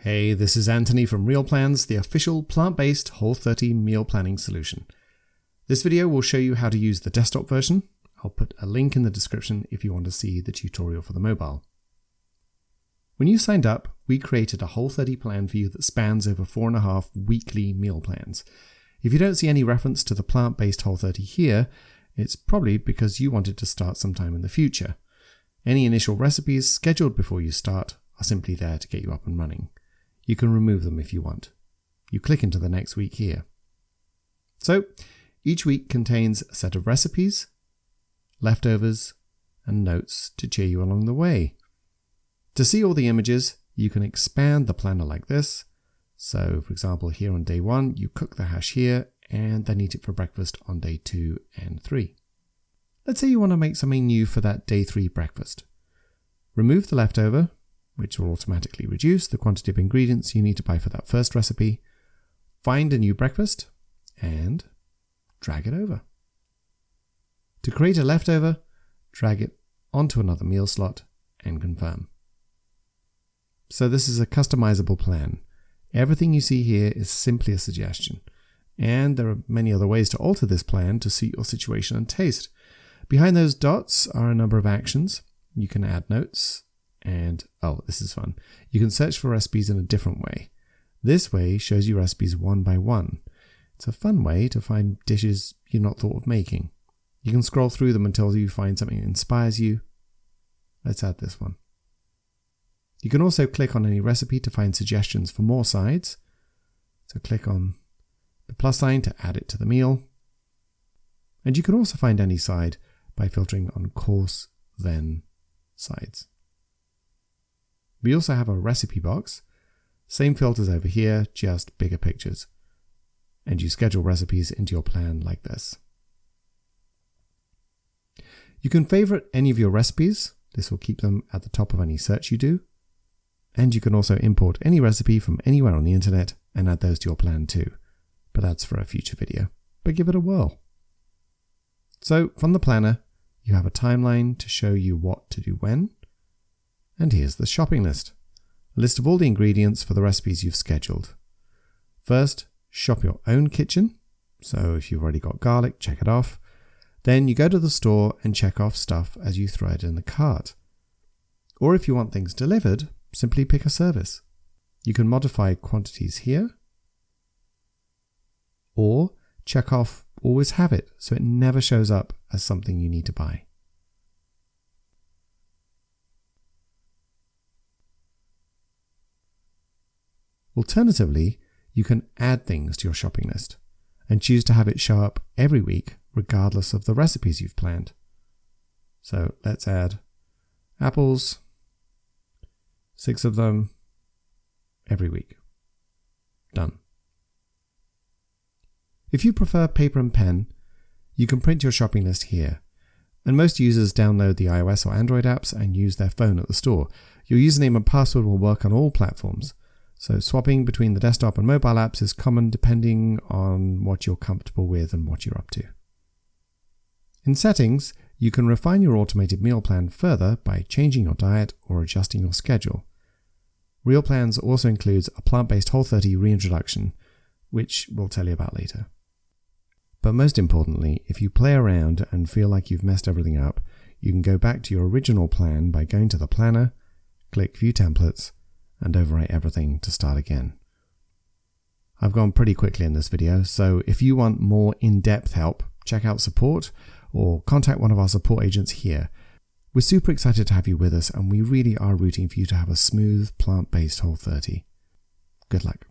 Hey, this is Anthony from Real Plans, the official plant-based Whole30 meal planning solution. This video will show you how to use the desktop version. I'll put a link in the description if you want to see the tutorial for the mobile. When you signed up, we created a Whole30 plan for you that spans over 4.5 weekly meal plans. If you don't see any reference to the plant-based Whole30 here, it's probably because you wanted to start sometime in the future. Any initial recipes scheduled before you start are simply there to get you up and running. You can remove them if you want. You click into the next week here. So, each week contains a set of recipes, leftovers, and notes to cheer you along the way. To see all the images, you can expand the planner like this. So, for example, here on day 1, you cook the hash here and then eat it for breakfast on day 2 and 3. Let's say you want to make something new for that day 3 breakfast. Remove the leftover, which will automatically reduce the quantity of ingredients you need to buy for that first recipe. Find a new breakfast and drag it over. To create a leftover, drag it onto another meal slot and confirm. So this is a customizable plan. Everything you see here is simply a suggestion, and there are many other ways to alter this plan to suit your situation and taste. Behind those dots are a number of actions. You can add notes, and oh, this is fun. You can search for recipes in a different way. This way shows you recipes one by one. It's a fun way to find dishes you've not thought of making. You can scroll through them until you find something that inspires you. Let's add this one. You can also click on any recipe to find suggestions for more sides. So click on the plus sign to add it to the meal. And you can also find any side by filtering on course, then sides. We also have a recipe box, same filters over here, just bigger pictures. And you schedule recipes into your plan like this. You can favorite any of your recipes. This will keep them at the top of any search you do. And you can also import any recipe from anywhere on the internet and add those to your plan too. But that's for a future video. But give it a whirl. So from the planner, you have a timeline to show you what to do when. And here's the shopping list. A list of all the ingredients for the recipes you've scheduled. First, shop your own kitchen. So if you've already got garlic, check it off. Then you go to the store and check off stuff as you throw it in the cart. Or if you want things delivered, simply pick a service. You can modify quantities here. Or check off always have it so it never shows up as something you need to buy. Alternatively, you can add things to your shopping list and choose to have it show up every week regardless of the recipes you've planned. So let's add apples, 6 of them every week. Done. If you prefer paper and pen, you can print your shopping list here. And most users download the iOS or Android apps and use their phone at the store. Your username and password will work on all platforms. So swapping between the desktop and mobile apps is common depending on what you're comfortable with and what you're up to. In settings, you can refine your automated meal plan further by changing your diet or adjusting your schedule. Real Plans also includes a plant-based Whole30 reintroduction, which we'll tell you about later. But most importantly, if you play around and feel like you've messed everything up, you can go back to your original plan by going to the planner, click View Templates, and overwrite everything to start again. I've gone pretty quickly in this video, so if you want more in-depth help, check out support or contact one of our support agents here. We're super excited to have you with us, and we really are rooting for you to have a smooth, plant-based Whole30. Good luck.